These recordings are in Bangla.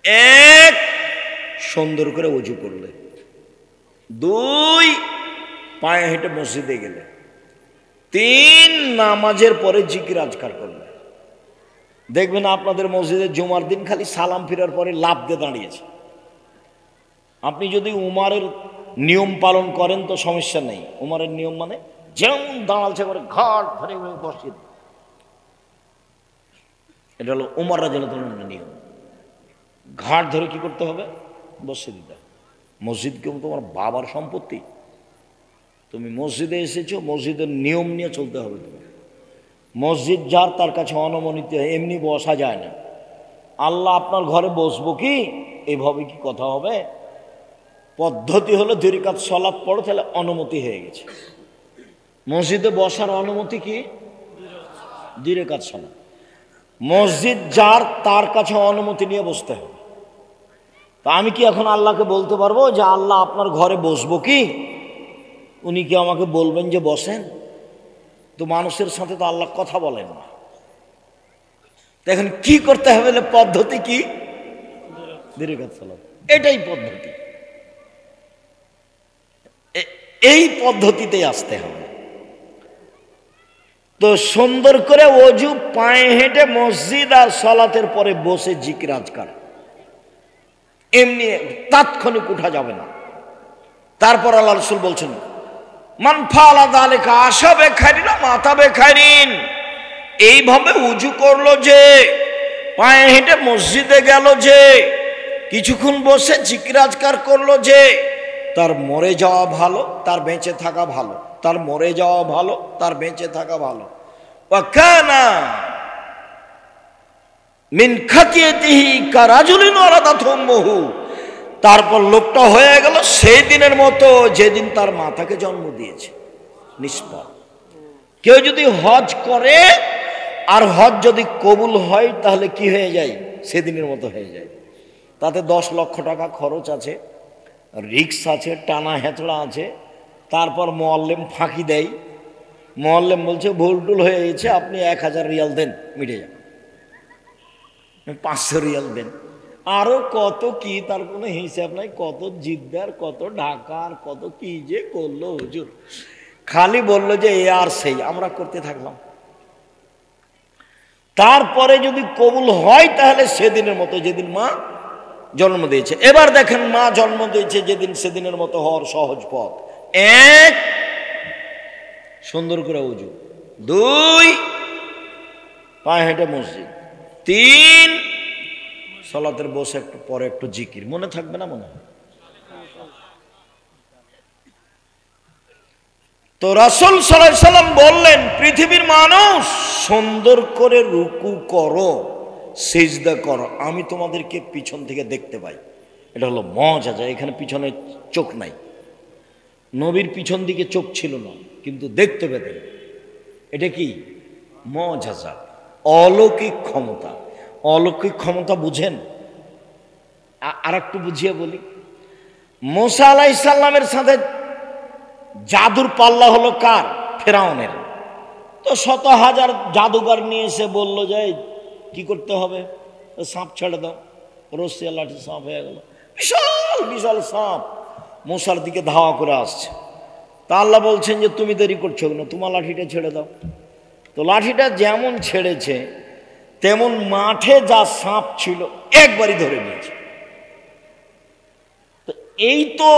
এক, সুন্দর করে ওযু করলে। দুই, পায়ে হেঁটে মসজিদে গেলে। তিন, নামাজের পরে জিকির আজকার করলে। দেখবেন আপনাদের মসজিদে জুমার দিন খালি সালাম ফিরার পরে লাফ দিয়ে দাঁড়িয়েছে। আপনি যদি উমারের নিয়ম পালন করেন তো সমস্যা নেই। উমারের নিয়ম মানে যেমন দাঁড়ালছে করে ঘাট ধরে বসিয়ে, এটা হলো উমর রাদিয়াল্লাহু তাআলার নিয়ম। ঘাট ধরে কি করতে হবে? বসিয়ে দিতে। মসজিদ কেউ তোমার বাবার সম্পত্তি? তুমি মসজিদে এসেছো, মসজিদের নিয়ম নিয়ে চলতে হবে। তুমি মসজিদ যার, তার কাছে অনুমোদিত, এমনি বসা যায় না। আল্লাহ আপনার ঘরে বসবো কি এভাবে কি কথা হবে? পদ্ধতি হলো 2 রাকাত সালাত পড়ো, তাহলে অনুমতি হয়ে গেছে। মসজিদে বসার অনুমতি কি? 2 রাকাত সালাত। মসজিদ যার, তার কাছে অনুমতি নিয়ে বসতে হবে। তা আমি কি এখন আল্লাহকে বলতে পারবো যে আল্লাহ আপনার ঘরে বসবো কি? উনি কি আমাকে বলবেন যে বসেন? তো মানুষের সাথে তো আল্লাহ কথা বলেন না। এখন কি করতে হবে? পদ্ধতি কি? 2 রাকাত সালাত, এটাই পদ্ধতি। এই পদ্ধতিতেই আসতে হবে। তো সুন্দর করে ওযু, পায়ে হেঁটে মসজিদ আর সালাতের পরে বসে জিকির আজকার, এমনি তাৎক্ষণিক উঠা যাবে না। তারপর আল্লাহ রাসূল বলছেন, মান ফাআলা যালিকা আশা বিখাইরিন মাতা বিখাইরিন। এইভাবে ওযু করলো যে, পায়ে হেঁটে মসজিদে গেল যে, কিছুক্ষণ বসে জিকির আজকার করলো যে, তার মরে যাওয়া ভালো, তার বেঁচে থাকা ভালো। তার মরে যাওয়া ভালো, তার বেঁচে থাকা ভালো। ওয়া কানা মিন খাতিয়াতিহি কারাজুলিন ওয়ালাদাতহু উম্মুহু। তারপর লোকটা হয়ে গেল সেই দিনের মতো যেদিন তার মাতাকে জন্ম দিয়েছে, নিষ্পাপ। কেউ যদি হজ করে আর হজ যদি কবুল হয় তাহলে কি হয়ে যায়? সেদিনের মতো হয়ে যায়। তাতে 10 লক্ষ টাকা খরচ আছে, রিক্স আছে, টানা হেঁচড়া আছে। তারপর মুআল্লিম ফাঁকি দেয়। মুআল্লিম বলছে ভুল টুল হয়ে গেছে, আপনি 1000 রিয়াল দেন, মিটে যাবে। 500 রিয়াল দেন, আরো কত কি, তার কোনো হিসাব নাই। কত জিদ্দার, কত ঢাকার, কত কি যে করলো হুজুর। খালি বললো যে এ আর সেই, আমরা করতে থাকলাম। তারপরে যদি কবুল হয় তাহলে সেদিনের মতো, যেদিন মা জন্ম দিয়েছে। এবার দেখেন, মা জন্ম দিয়েছে যেদিন, সেদিনের মতো হওয়ার সহজ পথ। 1, সুন্দর করে ওযু। 2, পায়ে হেঁটে মসজিদ। 3, সালাতের বসে একটু পরে একটু জিকির। মনে থাকবে না? মনে হয় তো। রাসূল সাল্লাল্লাহু আলাইহি সাল্লাম বললেন, পৃথিবীর মানুষ সুন্দর করে রুকু করো, সিজদা করো, আমি তোমাদেরকে পিছন থেকে দেখতে পাই। এটা হলো মুআজিজা। এখানে পিছনে চোখ নাই, নবীর পিছন দিকে চোখ ছিল না, কিন্তু দেখতে পেতেন। এটা কি? মুআজিজা, অলৌকিক ক্ষমতা। অলৌকিক ক্ষমতা বুঝেন? আর একটু বুঝিয়ে বলি। মুসা আলাইহিস সালামের সাথে জাদুর পাল্লা হলো কার? ফেরাউনের। তো 100,000 জাদুঘর নিয়ে এসে বলল যে কি করতে হবে? সাপ ছেড়ে দাও। রসিয়া লাঠি সাপ হয়ে গেল, বিশাল বিশাল সাপ মুসার দিকে ধাওয়া করে আসছে। তা আল্লাহ বলছেন যে তুমি দেরি করছো কেন, তোমার লাঠিটা ছেড়ে দাও। তো লাঠিটা যেমন ছেড়েছে তেমন মাঠে যা সাপ ছিল একবারই ধরে নিয়েছে। তো এই তো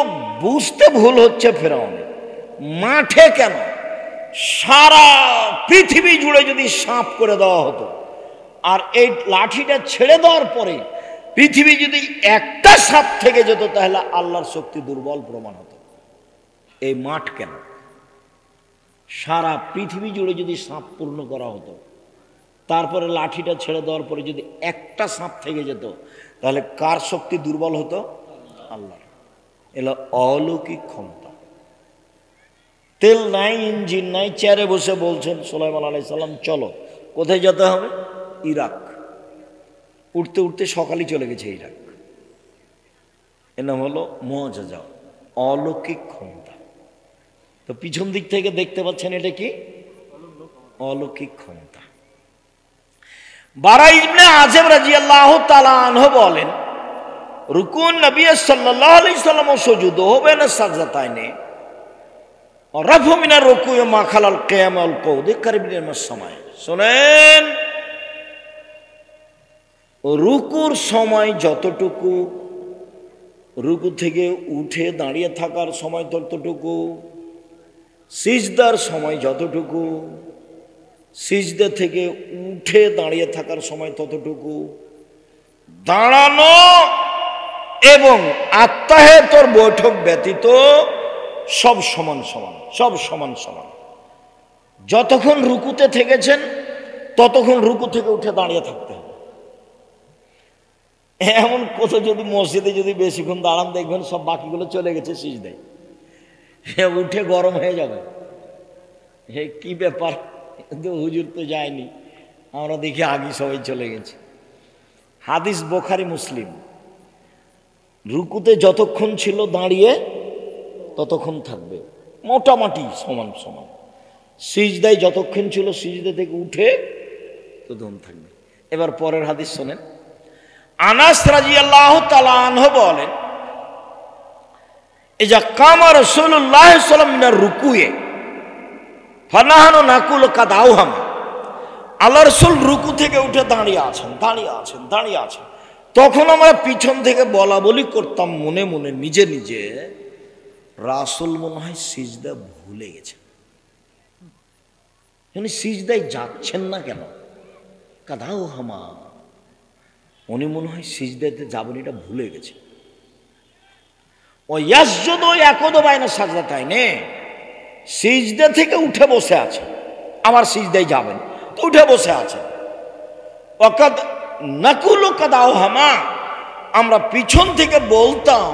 বুঝতে ভুল হচ্ছে ফেরাউনের। মাঠে কেন, সারা পৃথিবী জুড়ে যদি সাপ করে দেওয়া হতো, আর এই লাঠিটা ছেড়ে দেওয়ার পরে পৃথিবী যদি একটা সাপ থেকে যেত, তাহলে আল্লাহর শক্তি দুর্বল প্রমাণ হতো। এই মাঠ কেন, সারা পৃথিবী জুড়ে যদি সাপ পূর্ণ করা হতো, তারপরে লাঠিটা ছেড়ে দেওয়ার পরে যদি একটা সাপ থেকে যেত, তাহলে কার শক্তি দুর্বল হতো? আল্লাহর। এলো অলৌকিক ক্ষমতা। তেল নাই, ইঞ্জিন নাই, চেয়ারে বসে বলছেন সুলাইমান আলাইহিস সালাম চলো। কোথায় যেতে হবে? ইরাক। উঠতে উঠতে সকালই চলে গেছে ইরাক। এর নাম হলো মুআজিজা, অলৌকিক ক্ষমতা। তো পিছন দিক থেকে দেখতে পাচ্ছেন, এটা কি? অলৌকিক ক্ষমতা। বারা ইবনে আযিব রাদিয়াল্লাহু তাআলা আনহু বলেন, रुकून नबी सल्लल्लाहु अलैहि वसल्लम सुजूद होवे ना सजदाताइने और रफ़ मिना रुकू मा खलाल क़ियाम वल क़ऊद करीब मिनस समय। শুনেন, রুকুর সময় যতটুকু, রুকু থেকে উঠে দাঁড়িয়ে থাকার সময় ততটুকু, সিজদার সময় যতটুকু, সিজদা থেকে উঠে দাঁড়িয়ে থাকার সময় ততটুকু, দাঁড়ানো এবং আত্মাহেতর বৈঠক ব্যতীত সব সমান সমান, সব সমান সমান। যতক্ষণ রুকুতে থেকেছেন ততক্ষণ রুকু থেকে উঠে দাঁড়িয়ে থাকতে হবে। এমন কত যদি মসজিদে যদি বেশিক্ষণ দাঁড়ান দেখবেন সব বাকিগুলো চলে গেছে সিজদায়, উঠে গরম হয়ে যাবে। হে কি ব্যাপার, কিন্তু হুজুর তো যায়নি, আমরা দেখি আগে সবাই চলে গেছে। হাদিস বুখারী মুসলিম। রুকুতে যতক্ষণ ছিল দাঁড়িয়ে ততক্ষণ থাকবে, মোটামুটি সমান সমান। সিজদায় যতক্ষণ ছিল সিজদা থেকে উঠে ততক্ষণ থাকবে। এবার পরের হাদিস শোনেন। আনাস রাদিয়াল্লাহু তাআলা আনহু বলেন, ইজা কামা রাসূলুল্লাহ সাল্লাল্লাহু আলাইহি ওয়াসাল্লাম মিনার রুকুয়ে ফানাহানু নাকুল কাদ আওহাম। আল্লাহ রাসূল রুকু থেকে উঠে দাঁড়িয়ে আছেন, দাঁড়িয়ে আছেন, দাঁড়িয়ে আছেন। তখন আমরা পিছন থেকে বলা বলি করতাম মনে মনে, নিজে নিজে, রাসূল মনে হয় সিজদা ভুলে গেছেন, উনি সিজদায় যাচ্ছেন না কেন, কাদাও হামা, উনি মনে হয় সিজদাতে যাবেন এটা ভুলে গেছে। ও ইয়াসজুদু ইয়াকুদু বাইনা সাজদাতাইনে, সিজদা থেকে উঠে বসে আছে, আবার সিজদায় যাবেন তো উঠে বসে আছে। ওয়াকাদ নাকুলু কাদাও হামা, আমরা পিছন থেকে বলতাম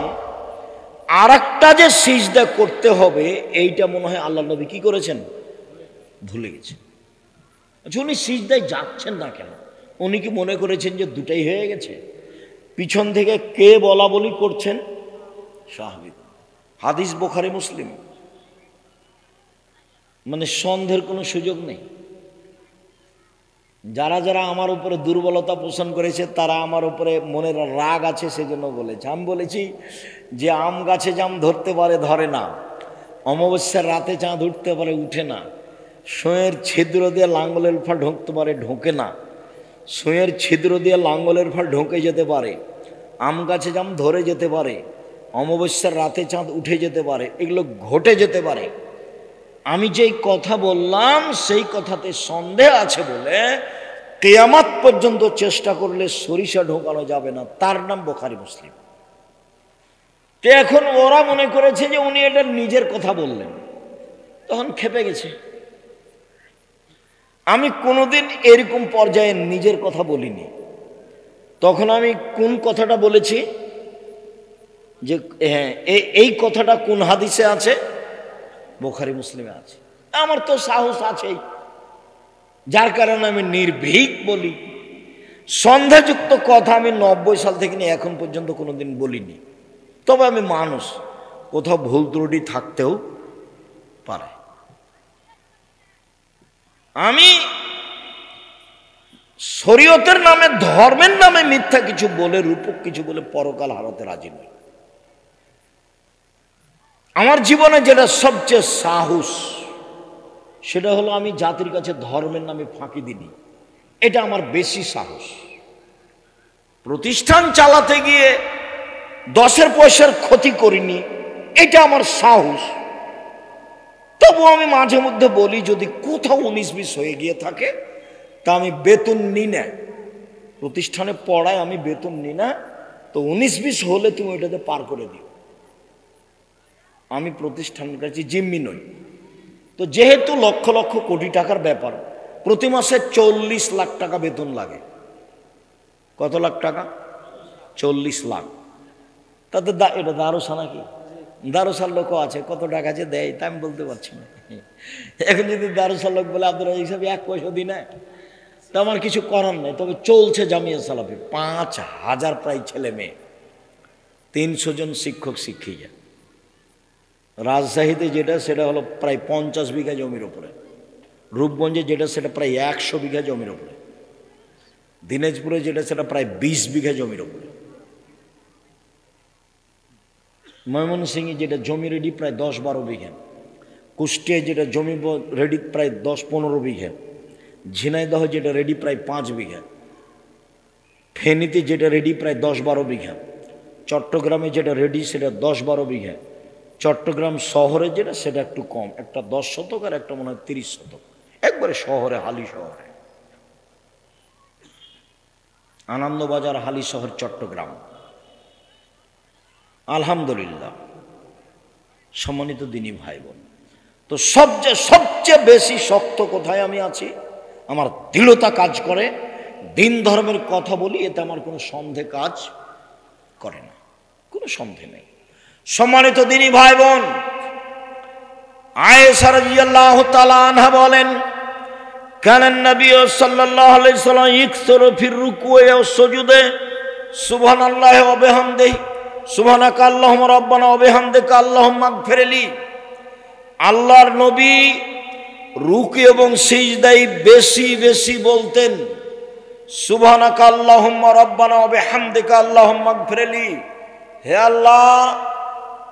আর একটা যে সিজদা করতে হবে এইটা মনে হয় আল্লাহ নবী কি করেছেন, ভুলে গেছেন। আচ্ছা, উনি সিজদায় যাচ্ছেন না কেন? উনি কি মনে করেছেন যে দুটাই হয়ে গেছে? পিছন থেকে কে বলা বলি করছেন? সাহাবী। হাদিস বুখারী মুসলিম, মানে সন্দেহের কোনো সুযোগ নেই। যারা যারা আমার উপরে দুর্বলতা পোষণ করেছে তারা আমার উপরে মনের রাগ আছে সেজন্য বলেছে। আমি বলেছি যে আম গাছে জাম ধরতে পারে, ধরে না, অমাবস্যার রাতে চাঁদ উঠতে পারে, উঠে না, সুঁয়ের ছিদ্র দিয়ে লাঙ্গলের ফাল ঢুকতে পারে, ঢোকে না, সুঁয়ের ছিদ্র দিয়ে লাঙ্গলের ফাল ঢোকে যেতে পারে, আম গাছে জাম ধরে যেতে পারে, অমাবস্যার রাতে চাঁদ উঠে যেতে পারে, এগুলো ঘটে যেতে পারে। আমি যেই কথা বললাম সেই কথাতে সন্দেহ আছে বলে কিয়ামত পর্যন্ত চেষ্টা করলে সরিষা ঢোকানো যাবে না, তার নাম বুখারী মুসলিম। তো এখন ওরা মনে করেছে যে উনি এটা নিজের কথা বললেন, তখন খেপে গেছে। আমি কোনোদিন এরকম পর্যায়ে নিজের কথা বলিনি। তখন আমি কোন কথাটা বলেছি যে হ্যাঁ এই কথাটা কোন হাদিসে আছে? বুখারী মুসলিমে আছে। আমার তো সাহস আছেই, যার কারণে আমি নির্ভীক বলি। সন্দেহযুক্ত কথা আমি 90 সাল থেকে নিয়ে এখন পর্যন্ত কোনোদিন বলিনি। তবে আমি মানুষ, কোথাও ভুল ত্রুটি থাকতেও পারে। আমি শরীয়তের নামে, ধর্মের নামে মিথ্যা কিছু বলে, রূপক কিছু বলে পরকাল হারাতে রাজি নই। আমার জীবনে যেটা সবচেয়ে সাহস সেটা হলো আমি জাতির কাছে ধর্মের নামে ফাঁকি দিইনি, এটা আমার বেশি সাহস। প্রতিষ্ঠান চালাতে গিয়ে 10 পয়সার ক্ষতি করিনি, এটা আমার সাহস। তবু আমি মাঝে মধ্যে বলি যদি কোথাও 19-20 হয়ে গিয়ে থাকে তা আমি বেতন নিই না, প্রতিষ্ঠানে পড়ায় আমি বেতন নিই না, তো 19-20 হলে তুমি ওইটাতে পার করে দিও। আমি প্রতিষ্ঠানের কাছে জিম্মি নই। তো যেহেতু লক্ষ লক্ষ কোটি টাকার ব্যাপার, প্রতি মাসে 40 লাখ টাকা বেতন লাগে। কত লাখ টাকা? 40 লাখ। তাতে এটা দারোসা নাকি? দারোসার লোকও আছে, কত টাকা যে দেয় তা আমি বলতে পারছি না। এখন যদি দারোসার লোক বলে আপনারা এইসব 1 পয়সা দিই না, তো আমার কিছু করার নেই। তবে চলছে জামিয়া সালাফি, 5000 প্রায় ছেলে মেয়ে, 300 জন শিক্ষক শিক্ষিকা। রাজশাহীতে যেটা সেটা হলো প্রায় 50 বিঘা জমির উপরে, রূপগঞ্জে যেটা সেটা প্রায় 100 বিঘা জমির উপরে, দিনাজপুরে যেটা সেটা প্রায় 20 বিঘা জমির উপরে। ময়মনসিংহে যেটা জমি রেডি প্রায় 10-12 বিঘা, কুষ্টিয়ায় যেটা জমি রেডি প্রায় 10-15 বিঘা, ঝিনাইদহ যেটা রেডি প্রায় 5 বিঘা, ফেনীতে যেটা রেডি প্রায় 10-12 বিঘা, চট্টগ্রামে যেটা রেডি সেটা 10-12 বিঘা, চট্টগ্রাম শহরে যেটা সেটা একটু কম, একটা 10 শতক আর একটা মনে হয় 30 শতক, একবারে শহরে, হালি শহরে, আনন্দবাজার হালি শহর চট্টগ্রাম। আলহামদুলিল্লাহ। সম্মানিত দিনী ভাই বোন, তো সবচেয়ে বেশি শক্ত কোথায় আমি আছি, আমার দৃঢ়তা কাজ করে, দিন ধর্মের কথা বলি, এতে আমার কোনো সন্দেহ কাজ করে না, কোনো সন্দেহ নেই। সম্মানিত দিনী ভাই বোন, আয়েশা রাদিয়াল্লাহু তাআলা আনহা বলেন, কানান নবী সাল্লাল্লাহু আলাইহি ওয়াসাল্লাম ইকসুরু ফির রুকুই ওয়াস সুজুদে সুবহানাল্লাহি ওয়া বিহামদিহি সুবহানাকা আল্লাহুম্মা রাব্বানা ওয়া বিহামদিকা আল্লাহুম্মা আগফিরলি। আল্লাহর নবী রুকু এবং সিজদায় বেশি বেশি বলতেন সুবহানাকা আল্লাহুম্মা রাব্বানা ওয়া বিহামদিকা আল্লাহুম্মা আগফিরলি, হে আল্লাহ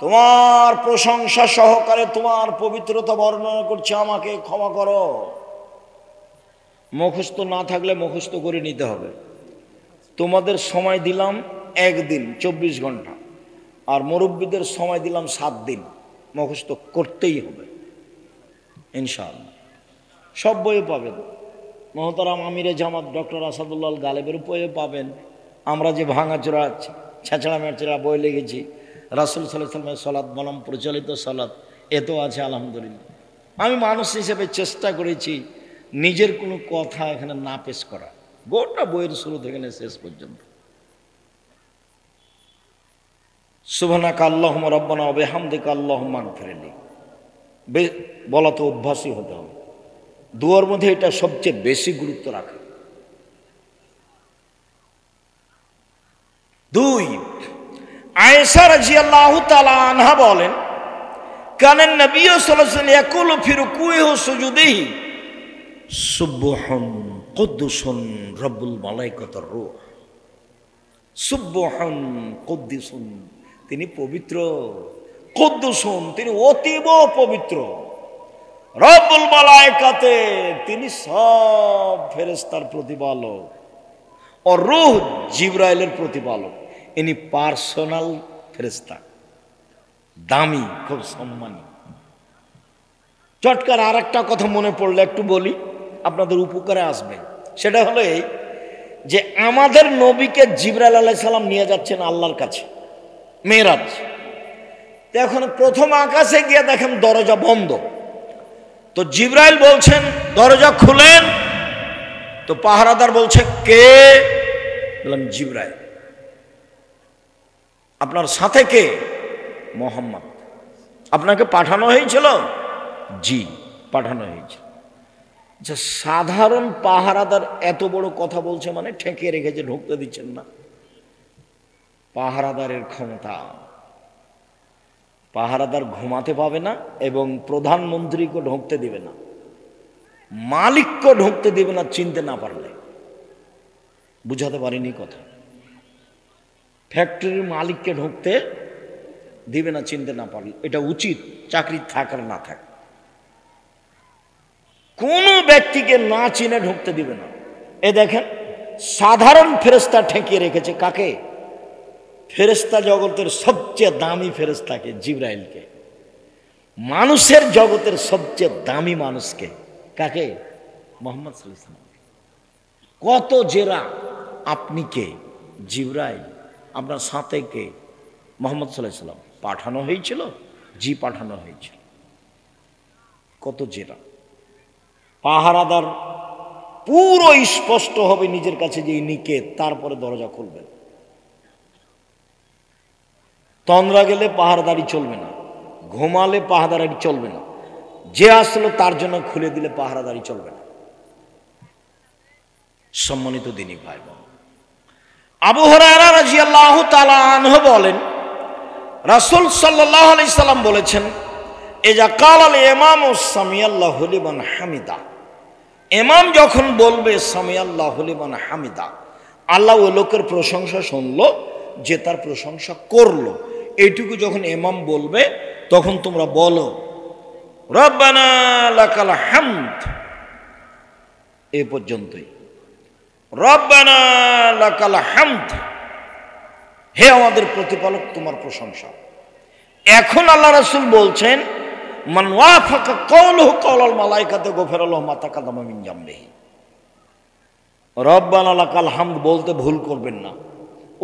তোমার প্রশংসা সহকারে তোমার পবিত্রতা বর্ণনা করছি, আমাকে ক্ষমা করো। মুখস্থ না থাকলে মুখস্থ করে নিতে হবে। তোমাদের সময় দিলাম একদিন 24 ঘন্টা, আর মুরব্বীদের সময় দিলাম 7 দিন, মুখস্থ করতেই হবে ইনশাআল্লাহ। সব বইয়ে পাবেন, মহতারাম আমিরে জামাত ডক্টর আসাদুল্লাহ গালেবের বইয়ে পাবেন। আমরা যে ভাঙাচোরা ছেঁচড়া মেচড়া বই লিখেছি, রাসূল সাল্লাল্লাহু আলাইহি ওয়াসাল্লামের সালাত বনাম প্রচলিত সালাত, এতো আছে আলহামদুলিল্লাহ। আমি মানুষ হিসেবে চেষ্টা করেছি নিজের কোনো কথা এখানে না পেশ করা, গোটা বইয়ের শুরু থেকে শেষ পর্যন্ত। সুবহানাকা আল্লাহুম্মা রাব্বানা ওয়া বিহামদিকা আল্লাহুম্মা আগফিরলি বলা তো অভ্যাসই হতে হবে। দুয়ার মধ্যে এটা সবচেয়ে বেশি গুরুত্ব রাখে। 2, আয়েশা রাদিয়াল্লাহু তাআলা আনহা বলেন, কানান নবী সাল্লাল্লাহু আলাইহি ওয়াসাল্লাম ইয়াকুলু ফি রুকুইহি ওয়া সুজুদিহি সুবহান কুদ্দুসুন রাব্বুল মালাইকাতির রূহ। সুবহান কুদ্দুসুন, তিনি পবিত্র, কুদ্দুসুন তিনি অতীব পবিত্র, রব্বুল মালাইকাতে তিনি সব ফেরেশতার প্রতিপালক, ও রূহ জিবরাইলের প্রতিপালক। ইনি পার্সোনাল ফেরেশতা, দামি, খুব সম্মানী। চটকার আর একটা কথা মনে পড়লে একটু বলি, আপনাদের উপকারে আসবে। সেটা হলো এই যে আমাদের নবীকে জিবরাইল আলাইহিস সালাম নিয়ে যাচ্ছেন আল্লাহর কাছে মেরাজ। তো এখন প্রথম আকাশে গিয়ে দেখেন দরজা বন্ধ, তো জিবরাইল বলছেন দরজা খুলেন, তো পাহারাদার বলছে কে? বললাম জিবরাইল। আপনার সাথে কে? মুহাম্মদ। আপনাকে পাঠানো হয়েছিল? জি, পাঠানো হয়েছিল। আচ্ছা, সাধারণ পাহারাদার এত বড় কথা বলছে মানে ঠেকিয়ে রেখেছে, ঢুকতে দিচ্ছেন না। পাহারাদারের ক্ষমতা, পাহারাদার ঘুমাতে পাবে না এবং প্রধানমন্ত্রীকে ঢুকতে দিবে না, মালিককে ঢুকতে দিবে না চিনতে না পারলে। বুঝাতে পারিনি কথা। ফ্যাক্টরির মালিককে ঢুকতে দিবে না চিনতে না পারলে, এটা উচিত, চাকরি থাক আর না থাক। কোনো ব্যক্তিকে না চিনে ঢুকতে দিবে না। এ দেখেন সাধারণ ফেরেশতা ঠেকিয়ে রেখেছে কাকে? ফেরেশতা জগতের সবচেয়ে দামি ফেরেশতাকে, জিবরাইলকে। মানুষের জগতের সবচেয়ে দামি মানুষকে কাকে? মুহাম্মদ সাল্লাল্লাহু আলাইহি ওয়াসাল্লাম। কত জেরা, আপনি কে? জিবরাইল। আপনার সাথে কে? মুহাম্মদ সাল্লাল্লাহু আলাইহি ওয়াসাল্লাম। পাঠানো হয়েছিল? জি, পাঠানো হয়েছিল। কত জেরা। পাহারাদার পুরো স্পষ্ট হবে নিজের কাছে যে ইনি কে, তারপরে দরজা খুলবেন। তন্দ্রা গেলে পাহারাদারি চলবে না, ঘুমালে পাহারাদারি চলবে না, যে আসলো তার জন্য খুলে দিলে পাহারাদারি চলবে না। সম্মানিত দিনী ভাই বোন, আবু হুরায়রা রাদিয়াল্লাহু তাআলা আনহু বলেন, রাসূল সাল্লাল্লাহু আলাইহি সাল্লাম বলেছেন, ইজা কালাল ইমামু সামিআল্লাহু লিমান হামিদা, ইমাম যখন বলবে সামিআল্লাহু লিমান হামিদা, আল্লাহ ওই লোকের প্রশংসা শুনলো যে তার প্রশংসা করলো, এইটুকু যখন ইমাম বলবে তখন তোমরা বলো রব্বানা লাকাল হামদ, এ পর্যন্তই। রব্বানা লাকাল হামদ, হে আমাদের প্রতিপালক তোমার প্রশংসা। এখন আল্লাহ রাসূল বলছেন মান ওয়াফাকা কওলুহু কওলাল মালাইকাতি গফিরা লাহু মা তাকাদ্দামা মিন জামবিহি। রব্বানা লাকাল হামদ বলতে ভুল করবেন না।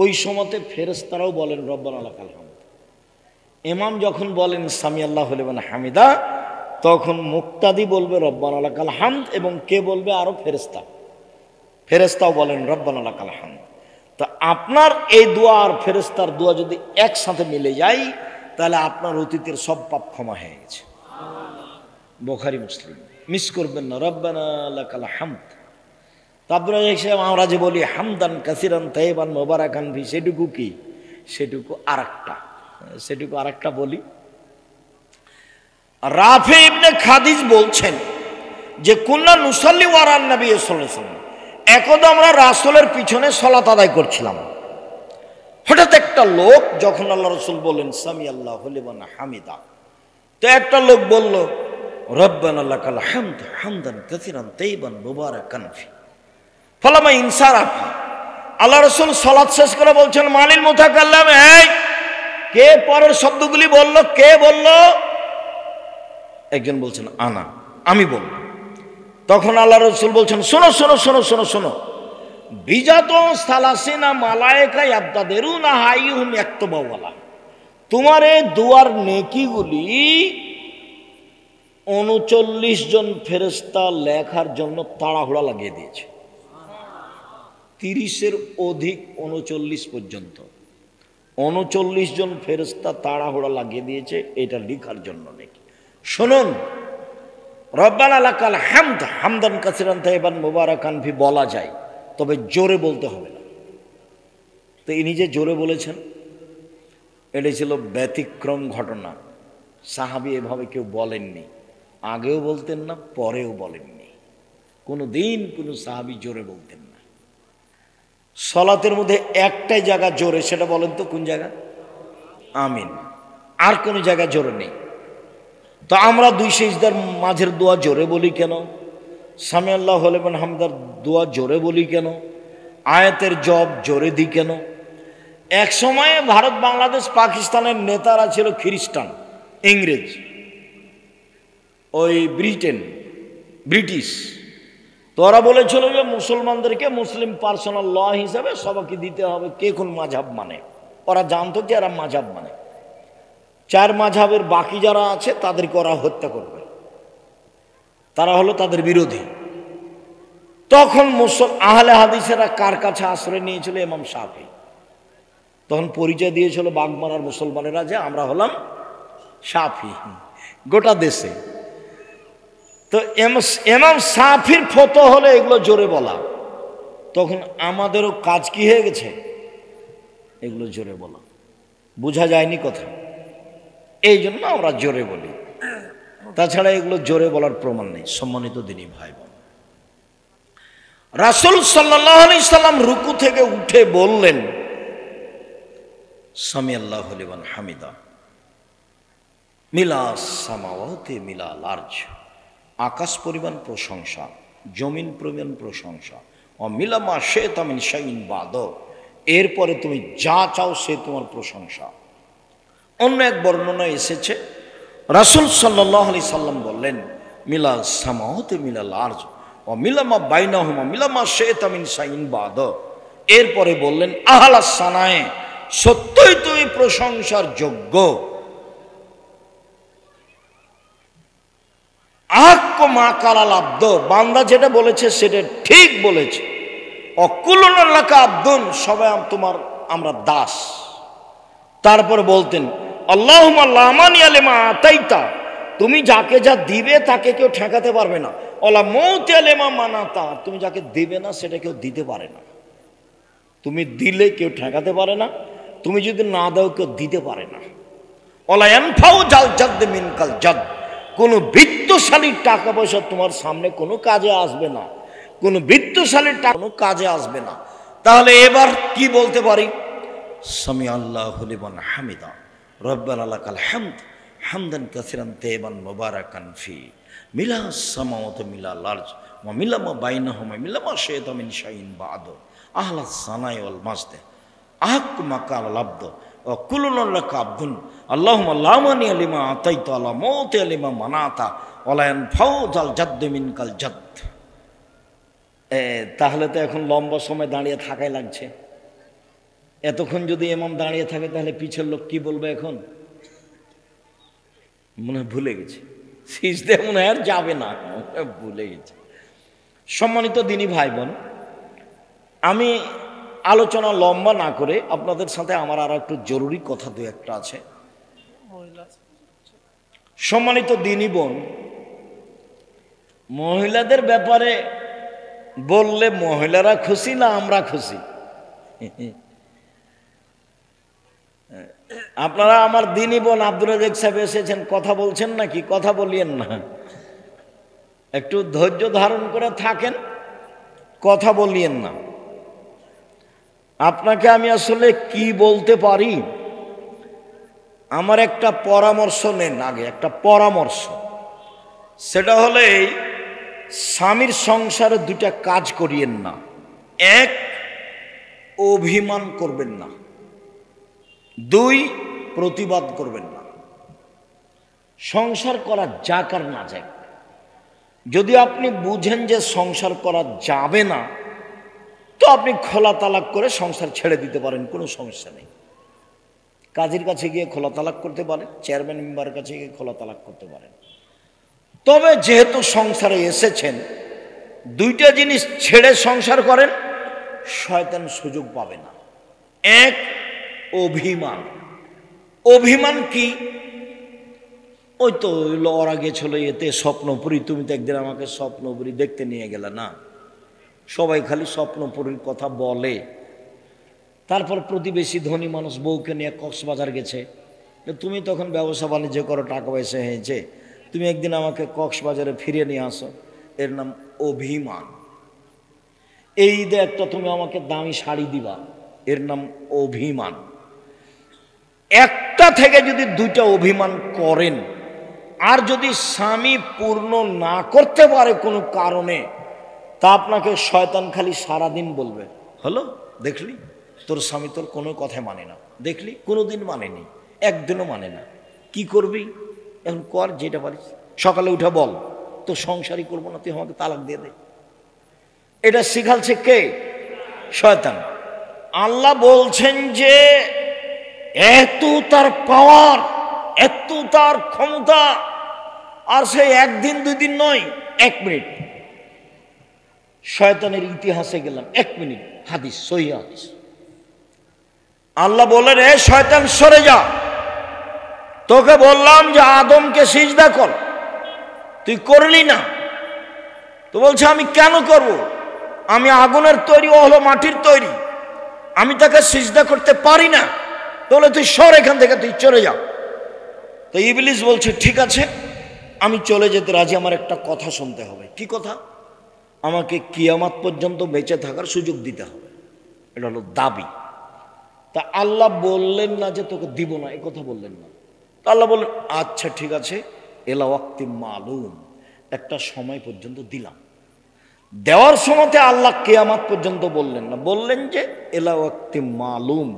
ওই সময়তে ফেরেশতারাও বলেন রব্বানা লাকাল হামদ। ইমাম যখন বলেন সামি আল্লাহু লিমান হামিদা, তখন মুক্তাদি বলবে রব্বানা লাকাল হামদ, এবং কে বলবে? আরো ফেরেশতা। ফেরেশতাও বলেন রব্বানা লাকাল হামদ। তা আপনার এই দোয়া আর ফেরেশতার দোয়া যদি একসাথে মিলে যায়, তাহলে আপনার অতীতের সব পাপ ক্ষমা হয়ে গেছে। বুখারী মুসলিম, মিস করবেন না। রব্বানা লাকাল হামদ। তারপরে আমরা যে বলি হামদান কাসিরান তাইবান মুবারাকান ফি, সেটুকু কি? সেটুকু আরেকটা বলি। রাফি ইবনে খাদিজ বলছেন যে কুল্লা নুসাল্লি ওয়ারান নবী সাল্লাল্লাহু আলাইহি ওয়াসাল্লাম, একদা আমরা রাসূলের পিছনে সালাত আদায় করছিলাম। হঠাৎ একটা লোক, যখন আল্লাহ রাসূল বললেন সামি আল্লাহু লিমান হামিদা, তো একটা লোক বলল রব্বানা লাকাল হামদ হামদান কাসিরান তাইবান মুবারাকান ফি। ফালামা ইনসারাফা, আল্লাহ রাসূল সালাত শেষ করে বলছেন মালিল মুতাকাল্লাম, এই কে পরের শব্দগুলি বলল? কে বলল? একজন বলছেন আনা, আমি বলব। তখন আল্লাহ রাসূল বলছেন শোনো শোনো শোনো শোনো শোনো, বিজাত সালাসিনা মালায়েকা ইয়াবতাদিরুনা হাইয়ুহুম ইয়াকতুবুনা, তোমার এই দুয়ার নেকিগুলি 39 জন ফেরেশতা লেখার জন্য তাড়াহুড়া লাগিয়ে দিয়েছে। 30-এর অধিক 39 পর্যন্ত 39 জন ফেরেশতা তাড়াহুড়া লাগিয়ে দিয়েছে এটা লেখার জন্য নাকি। শুনুন, রব্বানা লাকাল হামদ হামদান কাসিরান তাইবান মুবারাকান ফি বলা যায়, তবে জোরে বলতে হবে না। তো ইনি যে জোরে বলেছেন, এটা ছিল ব্যতিক্রম ঘটনা। সাহাবী এভাবে কেউ বলেননি, আগেও বলতেন না, পরেও বলেননি। কোনো দিন কোনো সাহাবী জোরে বলতেন না। সালাতের মধ্যে একটাই জায়গা জোরে, সেটা বলেন তো কোন জায়গা? আমিন। আর কোনো জায়গা জোরে নেই। তো আমরা দুই সিজদার মাঝের দোয়া জোরে বলি কেন? সামি আল্লাহু লিমান হামিদার দোয়া জোরে বলি কেন? আয়াতের জব জোরে দিই কেন? এক সময়ে ভারত, বাংলাদেশ, পাকিস্তানের নেতারা ছিল খ্রিস্টান, ইংরেজ, ওই ব্রিটিশ। তো ওরা বলেছিল যে মুসলমানদেরকে মুসলিম পার্সোনাল ল হিসাবে সবাইকে দিতে হবে কে কোন মাযহাব মানে। ওরা জানতো যে এরা মাযহাব মানে, 4 মাযহাবের বাকি যারা আছে তাদেরকে ওরা হত্যা করবে, তারা হলো তাদের বিরোধী। তখন আহলে হাদিসেরা কার কাছে আশ্রয় নিয়েছিল? ইমাম শাফি। তখন পরিচয় দিয়েছিল বাগমারার মুসলমানেরা যে আমরা হলাম শাফি গোটা দেশে। তো ইমাম শাফির ফতোয়া হলে এগুলো জোরে বলা। তখন আমাদেরও কাজ কি হয়ে গেছে? এগুলো জোরে বলা। বোঝা যায়নি কথা, এই জন্য আমরা জোরে বলি। তাছাড়া এগুলো জোরে বলার প্রমাণ নেই। সম্মানিত দিনী ভাই বোন, রাসূল সাল্লাল্লাহু আলাইহি সাল্লাম রুকু থেকে উঠে বললেন সামি আল্লাহু লিমান হামিদা, মিলা সামাওয়াতি মিলাল আরজ, আকাশ পরিমাণ প্রশংসা, জমিন পরিমাণ প্রশংসা, ও মিলামা শাইতা মিন শাইইন বাদ, এরপরে তুমি যা চাও সে তোমার প্রশংসা। অন্য এক বর্ণনায় এসেছে রাসূল সাল্লাল্লাহু আলাইহি সাল্লাম বললেন মিলা সামাওয়াতি মিলাল আরজ ও মিলামা বাইনাহুমা মিলামা শাইতা মিন শাইইন বাদ, এরপরে বললেন আহলাস সানায়ে, সত্যই তুমি প্রশংসার যোগ্য। আহাক্ক মা কালাল আব্দ, বান্দা যেটা বলেছে সেটা ঠিক বলেছে। অকুলুন লাকা আব্দুন, সবাই তোমার আমরা দাস। তারপর বলতেন আল্লাহুম্মা লা মানিয়া লিমা আতাইতা, তুমি যাকে যা দিবে তাকে কেউ ঠেকাতে পারবে না। ওয়ালা মুতিয়া লিমা মানাতা, তুমি যাকে দিবে না সেটা কেউ দিতে পারে না। তুমি দিলে কেউ ঠেকাতে পারে না, তুমি যদি না দাও কেউ দিতে পারে না। ওয়ালা ইয়ানফাউ জাল জাদ মিনকাল জাদ, কোনো বিত্তশালীর টাকা পয়সা তোমার সামনে কোনো কাজে আসবে না, কোনো বিত্তশালীর টাকা কোনো কাজে আসবে না। তাহলে এবার কি বলতে পারি? সামি আল্লাহু লিমান হামিদা, রব্বানা লাকাল হামদ হামদান কাসিরান তাইয়িবান মুবারাকান ফি মিলা সামাওয়াতি মিলাল আরজ ওয়া মিলা মা বাইনাহুমা মিলা মা শাইতা মিন শাইইন বা'দ আহলা সানাই ওয়াল মাজদ আহক মাকাল আব্দ ওয়া কুল্লুন লাকা আবদুন আল্লাহুম্মা লা মানিয়া লিমা আতাইতা ওয়া লা মুতিয়া লিমা মানাতা ওয়া লা ইয়ানফাউ যাল জাদ্দ মিনকাল জাদ্দ। তাহলে তো এখন লম্বা সময় দাঁড়িয়ে থাকাই লাগছে। এতক্ষণ যদি ইমাম দাঁড়িয়ে থাকে তাহলে পিছের লোক কি বলবে? এখন মনে হয় ভুলে গেছে, সিজদে মনে হয় আর যাবে না, ভুলে গেছে। সম্মানিত দিনী ভাই বোন, আমি আলোচনা লম্বা না করে আপনাদের সাথে আমার আর একটু জরুরি কথা দু একটা আছে। সম্মানিত দিনী বোন, মহিলাদের ব্যাপারে বললে মহিলারা খুশি না আমরা খুশি? আপনারা আমার দিনী বোন আব্দুর রাজ্জাক সাহেব এসেছেন, কথা বলছেন নাকি? কথা বলিয়েন না, একটু ধৈর্য ধারণ করে থাকেন, কথা বলিয়েন না। আপনাকে আমি আসলে কি বলতে পারি, আমার একটা পরামর্শ নেন আগে, একটা পরামর্শ। সেটা হলে স্বামীর সংসারে দুটা কাজ করিয়েন না। এক, অভিমান করবেন না। দুই, প্রতিবাদ করবেন না। সংসার করা যাক আর না যাক, যদি আপনি বুঝেন যে সংসার করা যাবে না, তো আপনি খোলা তালাক করে সংসার ছেড়ে দিতে পারেন, কোনো সমস্যা নেই। কাজীর কাছে গিয়ে খোলা তালাক করতে পারেন, চেয়ারম্যান মেম্বারের কাছে গিয়ে খোলা তালাক করতে পারেন। তবে যেহেতু সংসারে এসেছেন, দুইটা জিনিস ছেড়ে সংসার করেন, শয়তান সুযোগ পাবে না। এক, অভিমান। অভিমান কি? ওই তো ওরা গেছিল এতে স্বপ্নপুরী, তুমি তো একদিন আমাকে স্বপ্নপুরী দেখতে নিয়ে গেলে না। সবাই খালি স্বপ্নপুরীর কথা বলে। তারপর প্রতিবেশী ধনী মানুষ বউকে নিয়ে কক্সবাজার গেছে, তুমি তখন ব্যবসা বাণিজ্য করো, টাকা পয়সা হয়েছে, তুমি একদিন আমাকে কক্সবাজারে ফিরিয়ে নিয়ে আসো, এর নাম অভিমান। এই ঈদে একটা তুমি আমাকে দামি শাড়ি দিবা, এর নাম অভিমান। একটা থেকে যদি দুইটা অভিমান করেন, আর যদি স্বামী পূর্ণ না করতে পারে কোনো কারণে, তা আপনাকে শয়তান খালি সারাদিন বলবে, হলো দেখলি তোর স্বামী তোর কোনো কথা মানে না, দেখলি কোনোদিন মানেনি, একদিনও মানে না, কি করবি এখন? কর যেটা পারিস, সকালে উঠে বল তো সংসারই করবো না, তুই আমাকে তালাক দিয়ে দে। এটা শিখালছে কে? শয়তান। আল্লাহ বলছেন যে এত তার পাওয়ার, এত তার ক্ষমতা, আর সে একদিন দুই দিন নয়, 1 মিনিট। শয়তানের ইতিহাসে গেলাম, 1 মিনিট, হাদিস, সহিহ হাদিস। আল্লাহ বলেন, এ শয়তান সরে যা, তোকে বললাম যে আদমকে সিজদা কর, তুই করলি না। তো বলছে আমি কেন করব? আমি আগুনের তৈরি, ও হলো মাটির তৈরি, আমি তাকে সিজদা করতে পারি না। বলে তুই সর এখান থেকে, তুই চলে যা। তো ইবলিস বলছে ঠিক আছে, আমি চলে যেতে রাজি, আমার একটা কথা শুনতে হবে। কি কথা? আমাকে কিয়ামত পর্যন্ত বেঁচে থাকার সুযোগ দিতে হবে, এটা হলো দাবি। তা আল্লাহ বললেন না যে তোকে দিব না, এই কথা বললেন না। তা আল্লাহ বললেন আচ্ছা ঠিক আছে, এলা ওয়াক্তি মালুম, একটা সময় পর্যন্ত দিলাম। দেওয়ার সময়তে আল্লাহ কিয়ামত পর্যন্ত বললেন না, বললেন যে এলা ওয়াক্তি মালুম,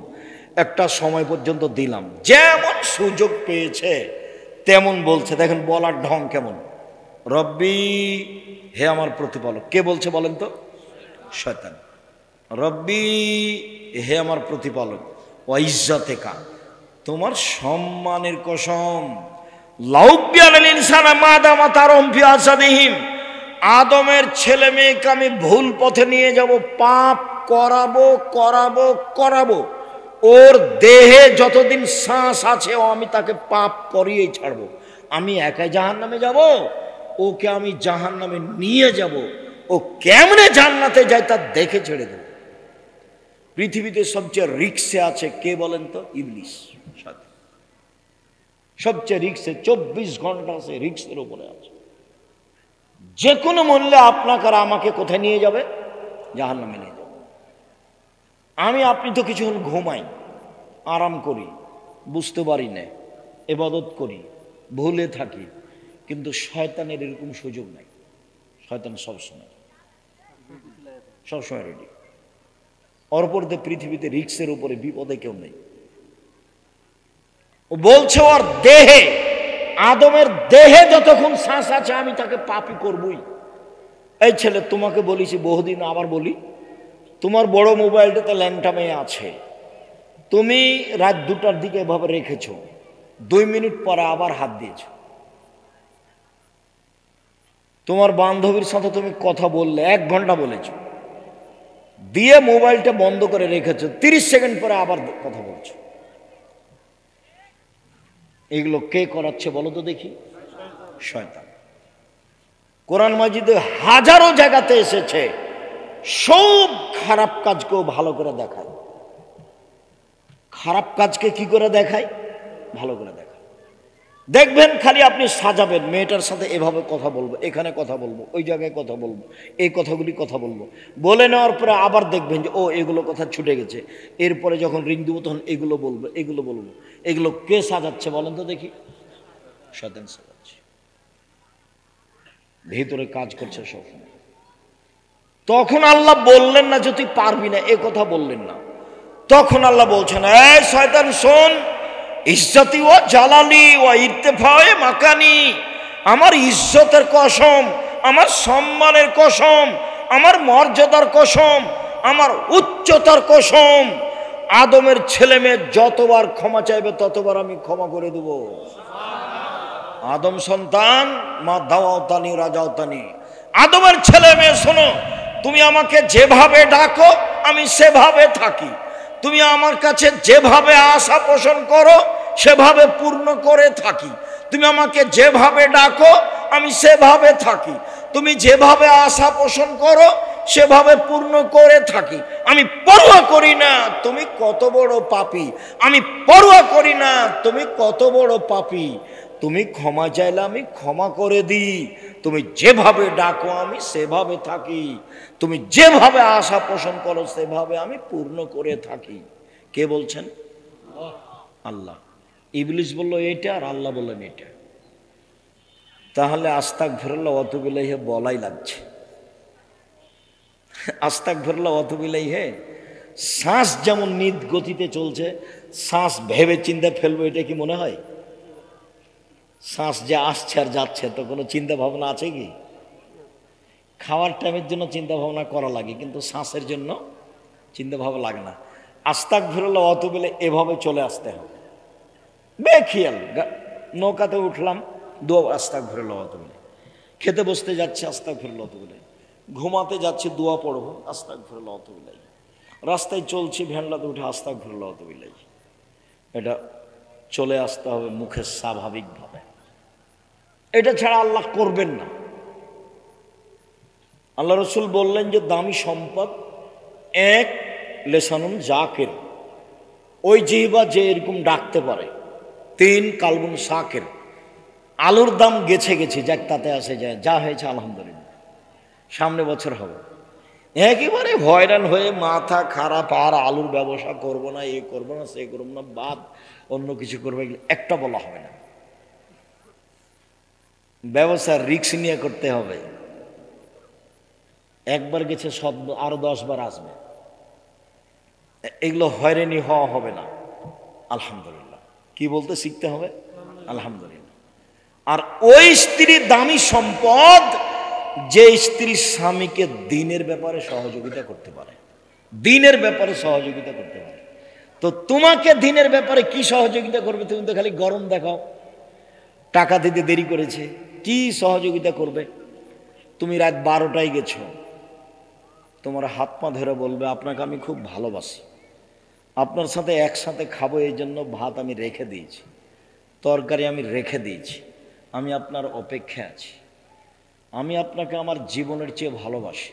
একটা সময় পর্যন্ত দিলাম। যেমন সুযোগ পেয়েছে তেমন বলছে। দেখেন বলার ঢং কেমন, রব্বি, হে আমার প্রতিপালক। কে বলছে বলেন তো? শয়তান। রব্বি, হে আমার প্রতিপালক, ওয়া ইজ্জাতেকা, তোমার সম্মানের কসম, লাউবিয়াল ইনসানা মাদামা তারহুম ফি আসাদিহিম, আদমের ছেলে মেয়েকে আমি ভুল পথে নিয়ে যাব, পাপ করাবো করাবো করাবো, ওর দেহে যতদিন শ্বাস আছে ও আমি তাকে পাপ করিয়েই ছাড়বো। আমি একাই জাহান্নামে যাব, ওকে আমি জাহান্নামে নিয়ে যাব, ও কেমনে জান্নাতে যায় তা দেখে ছেড়ে দেব। পৃথিবীতে সবচেয়ে রিক্সে আছে কে বলেন তো? ইবলিস। সবচেয়ে রিক্সে, 24 ঘন্টা আছে রিক্সের উপরে আছে। যে কোনো মূল্যে আপনাকে আর আমাকে কোথায় নিয়ে যাবে? জাহান্নামে নিয়ে যাবে। আপনি তো কিছুক্ষণ ঘুমাই, আরাম করি, বুঝতে পারি না, ইবাদত করি, ভুলে থাকি, কিন্তু শয়তানের এরকম সুযোগ নাই। শয়তান সবসময় রেডি। অপরতে পৃথিবীতে রিক্সের উপরে বিপদে কেউ নেই। ও বলছে ওর দেহে, আদমের দেহে যতক্ষণ শ্বাস আছে আমি তাকে পাপী করবই। এই ছেলে, তোমাকে বলেছি বহুদিন, আবার বলি, তোমার বড় মোবাইলটাতে ল্যাংটা মেয়ে আছে, তুমি রাত 2টার দিকে এভাবে রেখেছো, 2 মিনিট পরে আবার হাত দিয়েছ। তোমার বান্ধবীর সাথে তুমি কথা বললে, 1 ঘন্টা বলেছো, দিয়ে মোবাইলটা বন্ধ করে রেখেছো, 30 সেকেন্ড পরে আবার কথা বলছো। এগুলো কে করাচ্ছে বলো তো দেখি? শয়তান। কোরআন মাজিদে হাজারো জায়গাতে এসেছে, সব খারাপ কাজকেও ভালো করে দেখায়। খারাপ কাজকে কি করে দেখায়? ভালো করে দেখায়। দেখবেন খালি আপনি সাজাবেন, মেয়েটার সাথে এভাবে কথা বলবো, এখানে কথা বলবো, ওই জায়গায় কথা বলবো, এই কথাগুলি কথা বলবো, বলে নেওয়ার পরে আবার দেখবেন যে ও এগুলো কথা ছুটে গেছে, এরপরে যখন রিং দেবো তখন এগুলো বলবো, এগুলো বলবো। এগুলো কে সাজাচ্ছে বলেন তো দেখি? শয়তান সাজাচ্ছে, ভিতরে কাজ করছে সবসময়। তখন আল্লাহ বললেন না যে তুই পারবি না, এ কথা বললেন না। তখন আল্লাহ বলছেন, এই শয়তান শোন, ইজ্জতি ও জালালি ও ইরতেফায়ে মাকানি, আমার ইজ্জতের কসম, আমার সম্মানের কসম, আমার মর্যাদার কসম, আমার উচ্চতার কসম, আদমের ছেলে মেয়ে যতবার ক্ষমা চাইবে ততবার আমি ক্ষমা করে দেব। আদম সন্তান, মা দাওয়াতানি রাজাওতানি, আদমের ছেলে মেয়ে শোনো, তুমি আমাকে যেভাবে ডাকো আমি সেভাবে থাকি, তুমি আমার কাছে যেভাবে আশা পোষণ করো সেভাবে পূর্ণ করে থাকি, তুমি আমাকে যেভাবে ডাকো আমি সেভাবে থাকি, তুমি যেভাবে আশা পোষণ করো সেভাবে পূর্ণ করে থাকি। আমি পরোয়া করি না তুমি কত বড় পাপী, আমি পরোয়া করি না তুমি কত বড় পাপী, তুমি ক্ষমা চাইলে আমি ক্ষমা করে দিই, তুমি যেভাবে ডাকো আমি সেভাবে থাকি, তুমি যেভাবে আশা পোষণ করো সেভাবে আমি পূর্ণ করে থাকি। কে বলছেন? আল্লাহ। ইবলিস বলল এটা, আর আল্লাহ বললেন এটা। তাহলে আস্তাগফিরুল্লাহ ওয়া আতুবু ইলাইহি বলাই লাগছে। আস্তাগফিরুল্লাহ ওয়া আতুবু ইলাইহি, শ্বাস যেমন নিত গতিতে চলছে, শ্বাস ভেবে চিন্তা ফেলবো, এটা কি মনে হয়? শ্বাস যে আসছে আর যাচ্ছে, তো কোনো চিন্তা ভাবনা আছে কি? খাওয়ার টাইমের জন্য চিন্তা ভাবনা করা লাগে, কিন্তু শ্বাসের জন্য চিন্তা ভাবনা লাগে না। আস্তাগফিরুল্লাহ ওয়া আতুবু ইলাইহি এভাবে চলে আসতে হবে বেখিয়াল। নৌকাতে উঠলাম, দোয়া আস্তাগফিরুল্লাহ ওয়া আতুবু ইলাইহি, খেতে বসতে যাচ্ছি আস্তাগফিরুল্লাহ ওয়া আতুবু ইলাইহি, ঘুমাতে যাচ্ছি দোয়া পড়বো আস্তাগফিরুল্লাহ ওয়া আতুবু ইলাইহি, রাস্তায় চলছি ভ্যানলাতে উঠে আস্তাগফিরুল্লাহ ওয়া আতুবু ইলাইহি। এটা চলে আসতে হবে মুখে স্বাভাবিকভাবে, এটা ছাড়া আল্লাহ করবেন না। আল্লাহ রসুল বললেন যে দামি সম্পদ এক লেসানুন জাকের, ওই জিহ্বা যে এরকম ডাকতে পারে। 3 কালবুন শাকের, আলুর দাম গেছে গেছে, যাক তাতে আসে যায়, যা হয়েছে আলহামদুলিল্লাহ, সামনে বছর হবে। একেবারে হয়রান হয়ে মাথা খারাপ, আর আলুর ব্যবসা করব না, এ করবো না, সে করবো না, বাদ অন্য কিছু করবো, এগুলো একটা বলা হবে না। ব্যবসা রিস্ক নিয়ে করতে হবে, একবার গেছে সব আরো 10 বার আসবে, এগুলো হয়রানি হওয়া হবে না। আলহামদুলিল্লাহ, কি বলতে শিখতে হবে? আলহামদুলিল্লাহ। আর ওই স্ত্রী দামি সম্পদ যে স্ত্রী স্বামীকে দিনের ব্যাপারে সহযোগিতা করতে পারে, দিনের ব্যাপারে সহযোগিতা করতে পারে। তো তোমাকে দিনের ব্যাপারে কি সহযোগিতা করবে? তুমি তো খালি গরম দেখাও, টাকা দিতে দেরি করেছে, কি সহযোগিতা করবে? তুমি রাত 12টায় গেছো, তোমার হাত পা ধরে বলবে আপনাকে আমি খুব ভালোবাসি, আপনার সাথে একসাথে খাবো, এই জন্য ভাত আমি রেখে দিয়েছি, তরকারি আমি রেখে দিয়েছি, আমি আপনার অপেক্ষায় আছি, আমি আপনাকে আমার জীবনের চেয়ে ভালোবাসি,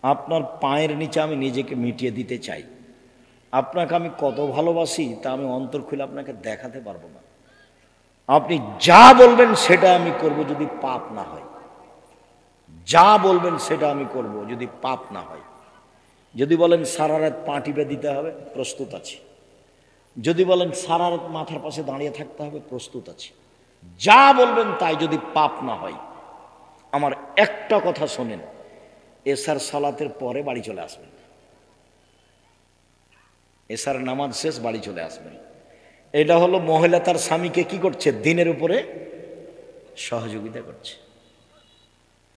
আপনার পায়ের নিচে আমি নিজেকে মিটিয়ে দিতে চাই, আপনাকে আমি কত ভালোবাসি তা আমি অন্তর খুলে আপনাকে দেখাতে পারবো না, আপনি যা বলবেন সেটা আমি করব যদি পাপ না হয়, যা বলবেন সেটা আমি করব যদি পাপ না হয়। যদি বলেন সারা রাত পা টিপে দিতে হবে, প্রস্তুত আছি। যদি বলেন সারা রাত মাথার পাশে দাঁড়িয়ে থাকতে হবে, প্রস্তুত আছি। যা বলবেন তাই, যদি পাপ না হয়। আমার একটা কথা শোনেন, এশার সালাতের পরে বাড়ি চলে আসবেন। এশার নামাজ শেষ, বাড়ি চলে আসবেন। এটা হলো মহিলা তার স্বামীকে কি করছে, দিনের উপরে সহযোগিতা করছে।